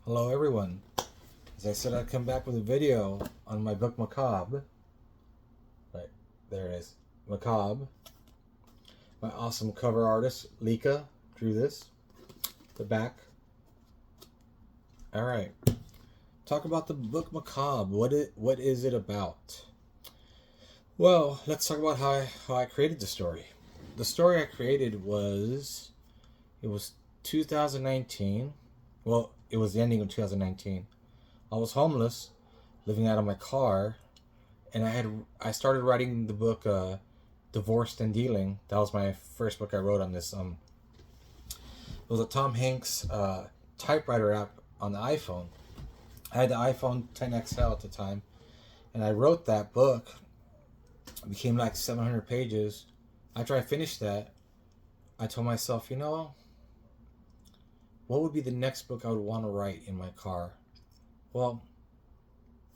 Hello everyone. As I said, I'd come back with a video on my book Mccaube. Right, there it is. Mccaube. My awesome cover artist, Lika, drew this. The back. Alright. Talk about the book Mccaube. What is it about? Well, let's talk about how I created the story. The story I created was 2019. Well, it was the ending of 2019. I was homeless, living out of my car, and I started writing the book Divorced and Dealing. That was my first book I wrote on this. It was a Tom Hanks typewriter app on the iPhone. I had the iPhone 10XL at the time, and I wrote that book. It became like 700 pages. After I finished that, I told myself, what would be the next book I would want to write in my car? Well,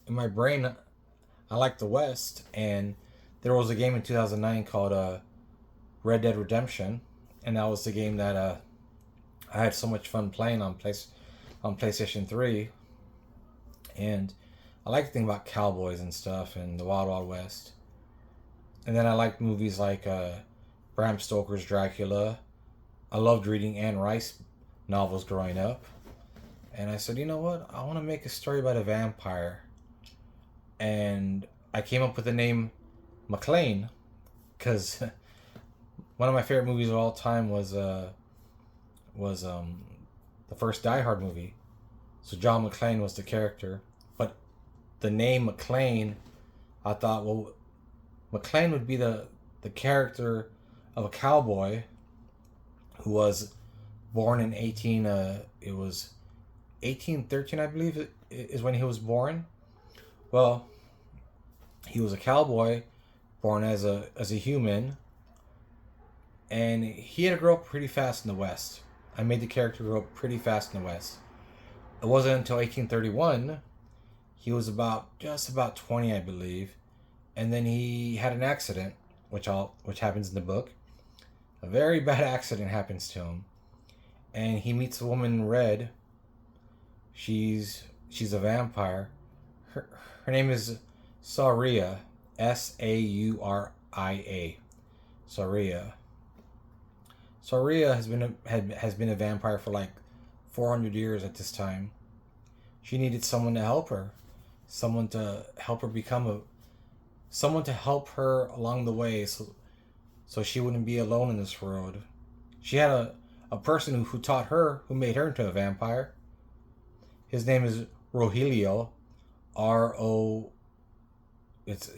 in my brain, I like the West, and there was a game in 2009 called Red Dead Redemption, and that was the game that I had so much fun playing on PlayStation 3. And I like to think about cowboys and stuff and the Wild Wild West. And then I liked movies like Bram Stoker's Dracula. I loved reading Anne Rice novels growing up. And I said, you know what? I want to make a story about a vampire. And I came up with the name McClane because one of my favorite movies of all time was the first Die Hard movie. So John McClane was the character. But the name McClane, I thought, well, McClane would be the character of a cowboy who was born in 1813, I believe, is when he was born. Well, he was a cowboy born as a human, and he had to grow up pretty fast in the West. I made the character grow up pretty fast in the West. It wasn't until 1831 he was just about 20, I believe, and then he had an accident, which happens in the book. A very bad accident happens to him, and he meets a woman in red. She's a vampire. Her name is Sauria, Sauria. Sauria. Sauria has been a vampire for like 400 years at this time. She needed someone to help her, someone to help her along the way, so she wouldn't be alone in this world. She had a person who taught her, who made her into a vampire. His name is Rogelio, it's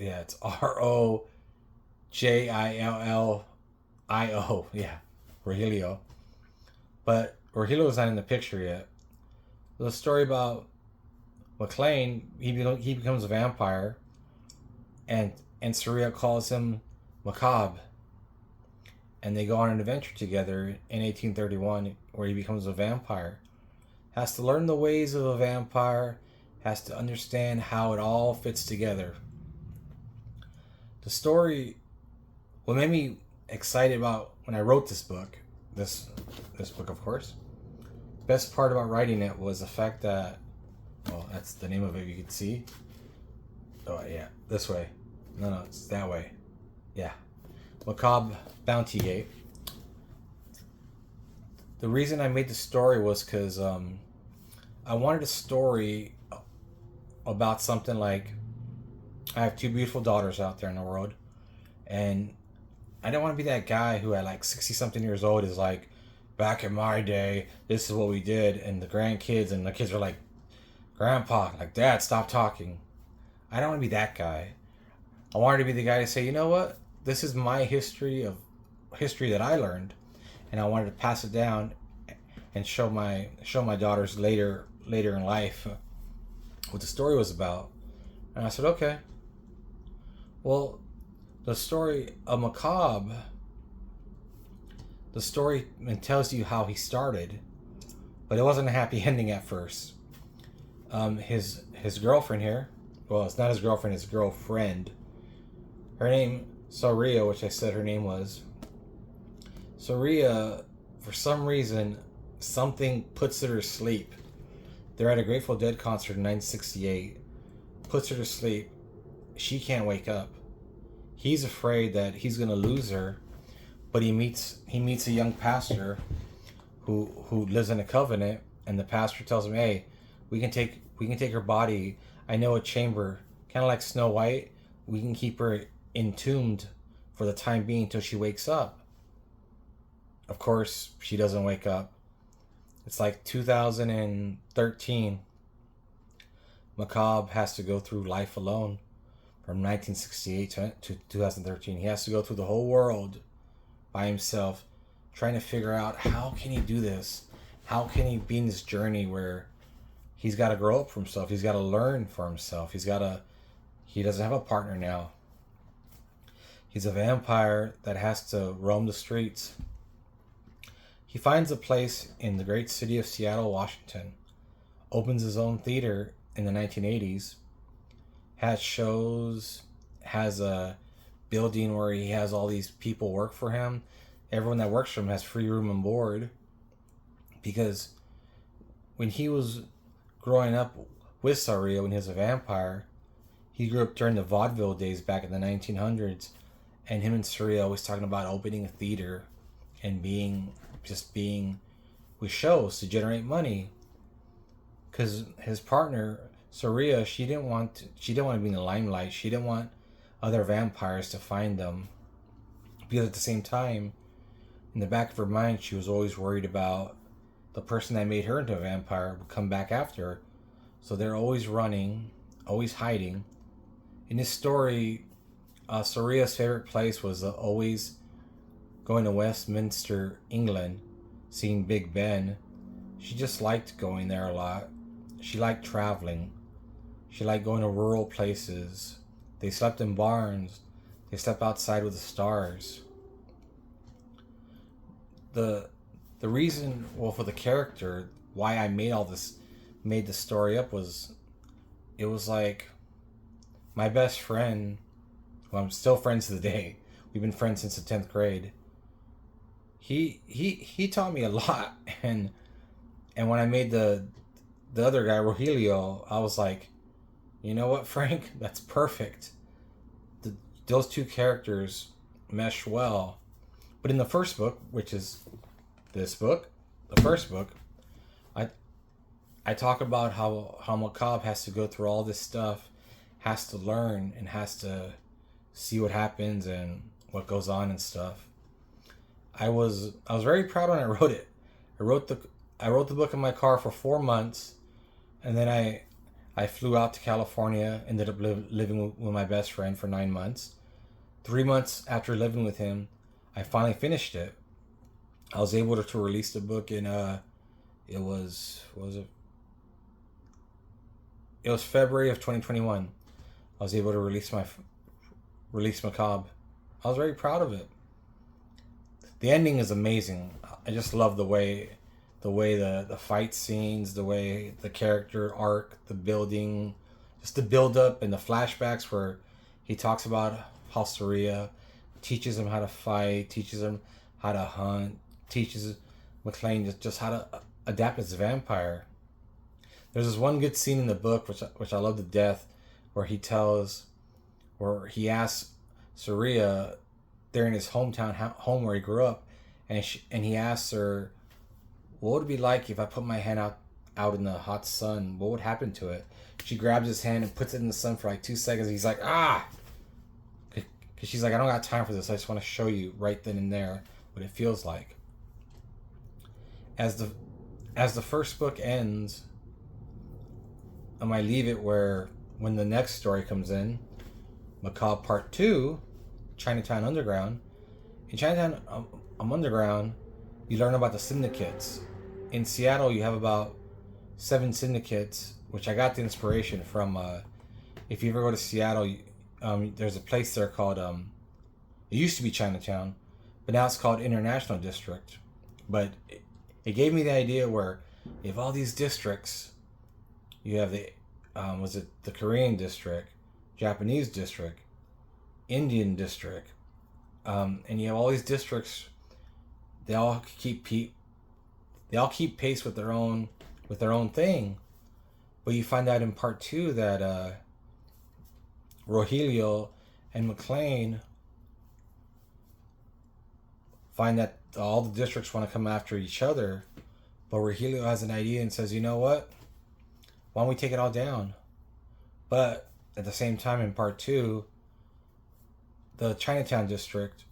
Rojillio, yeah, Rogelio. But Rogelio's not in the picture yet. The story about McClane, he becomes a vampire, and Surya calls him Mccaube. And they go on an adventure together in 1831 where he becomes a vampire. Has to learn the ways of a vampire, has to understand how it all fits together. The story, what made me excited about when I wrote this book, this book of course, best part about writing it was the fact that, well, that's the name of it, you can see. Oh yeah, this way. No, it's that way. Yeah. Mccaube Bounty Gate. The reason I made the story was because I wanted a story about something like, I have two beautiful daughters out there in the world, and I didn't want to be that guy who at like 60 something years old is like, back in my day, this is what we did, and the grandkids and the kids are like, Grandpa, like, Dad, stop talking. I don't want to be that guy. I wanted to be the guy to say, you know what? This is my history that I learned, and I wanted to pass it down and show my daughters later in life what the story was about. And I said, okay. Well, the story of Mccaube, the story tells you how he started, but it wasn't a happy ending at first. His girlfriend here, well, it's not his girlfriend, his girlfriend. Her name, Sauria, which I said her name was. Sauria, for some reason, something puts her to sleep. They're at a Grateful Dead concert in 1968. Puts her to sleep. She can't wake up. He's afraid that he's gonna lose her, but he meets a young pastor who lives in a covenant, and the pastor tells him, "Hey, we can take her body. I know a chamber, kind of like Snow White. We can keep her entombed for the time being until she wakes up." Of course, she doesn't wake up. It's like 2013. Mccaube has to go through life alone from 1968 to 2013. He has to go through the whole world by himself, trying to figure out how can he do this? How can he be in this journey where he's got to grow up for himself? He's got to learn for himself. He doesn't have a partner now. He's a vampire that has to roam the streets. He finds a place in the great city of Seattle, Washington, opens his own theater in the 1980s, has shows, has a building where he has all these people work for him. Everyone that works for him has free room and board, because when he was growing up with Saria, when he was a vampire, he grew up during the vaudeville days back in the 1900s, and him and Saria always talking about opening a theater and being with shows to generate money, because his partner Saria, she didn't want to be in the limelight. She didn't want other vampires to find them, because at the same time, in the back of her mind, she was always worried about the person that made her into a vampire would come back after her. So they're always running, always hiding. In this story, Saria's favorite place was always going to Westminster, England, seeing Big Ben. She just liked going there a lot. She liked traveling. She liked going to rural places. They slept in barns. They slept outside with the stars. The reason, for the character, why I made the story up was, it was like my best friend, who I'm still friends to the day. We've been friends since the 10th grade. He taught me a lot, and when I made the other guy, Rogelio, I was like, you know what, Frank? That's perfect. Those two characters mesh well. But in the first book, which is this book, the first book, I talk about how Mccaube has to go through all this stuff, has to learn, and has to see what happens and what goes on and stuff. I was very proud when I wrote it. I wrote the book in my car for 4 months, and then I flew out to California, ended up living with my best friend for 9 months. 3 months after living with him, I finally finished it. I was able to release the book in it was February of 2021. I was able to release Mccaube. I was very proud of it. The ending is amazing. I just love the way the fight scenes, the way the character arc, the building, just the build up and the flashbacks where he talks about how Saria teaches him how to fight, teaches him how to hunt, teaches McLean just how to adapt as a vampire. There's this one good scene in the book which I love to death, where he asks Saria, they're in his hometown home where he grew up, and he asks her, what would it be like if I put my hand out in the hot sun? What would happen to it? She grabs his hand and puts it in the sun for like 2 seconds. He's like, ah! Because she's like, I don't got time for this. I just want to show you right then and there what it feels like. As the first book ends, I might leave it where when the next story comes in, Mccaube Part 2, Chinatown Underground. In Chinatown Underground, you learn about the syndicates. In Seattle, you have about 7 syndicates, which I got the inspiration from. If you ever go to Seattle, there's a place there called, it used to be Chinatown, but now it's called International District. But it gave me the idea where if all these districts, you have the Korean district, Japanese district, Indian district, and you have all these districts. They all keep pace with their own thing. But you find out in part 2 that Rogelio and McLean find that all the districts want to come after each other, but Rogelio has an idea and says, you know what? Why don't we take it all down? But at the same time, in part 2, the Chinatown district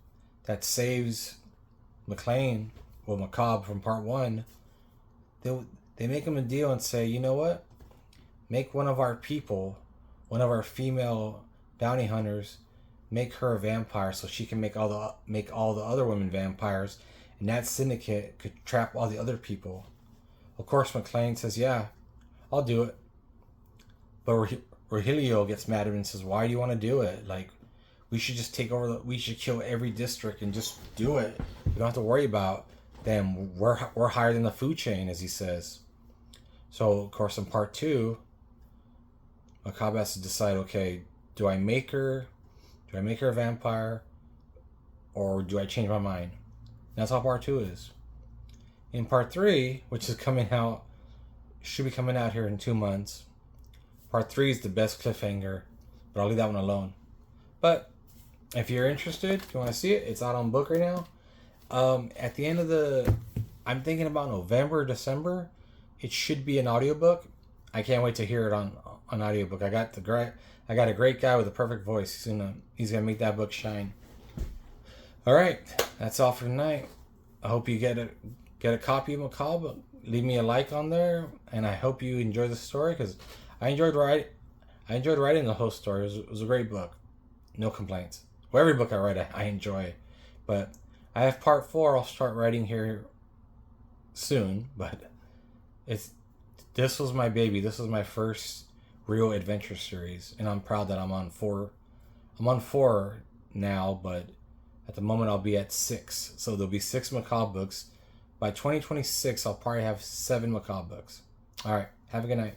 that saves McLean, well, Mccaube from part 1, they make him a deal and say, you know what? Make one of our people, one of our female bounty hunters, make her a vampire so she can make all the other women vampires, and that syndicate could trap all the other people. Of course, McLean says, yeah, I'll do it. But Rogelio gets mad at him and says, why do you want to do it? Like, we should just take over, we should kill every district and just do it. We don't have to worry about them. We're higher than the food chain, as he says. So, of course, in part 2, Mccaube has to decide, okay, do I make her a vampire, or do I change my mind? And that's how part 2 is. In part 3, which is should be coming out here in 2 months, part 3 is the best cliffhanger, but I'll leave that one alone. But if you're interested, if you want to see it, it's out on book right now. At the end of I'm thinking about November or December, it should be an audiobook. I can't wait to hear it on audiobook. I got a great guy with a perfect voice. He's gonna make that book shine. All right, that's all for tonight. I hope you get a copy of Mccaube. Leave me a like on there, and I hope you enjoy the story, because I enjoyed writing the whole story. It was a great book. No complaints. Well, every book I write, I enjoy. But I have part 4. I'll start writing here soon. But this was my baby. This was my first real adventure series, and I'm proud that I'm on 4. I'm on 4 now, but at the moment I'll be at 6. So there'll be 6 Mccaube books. By 2026, I'll probably have 7 Mccaube books. All right. Have a good night.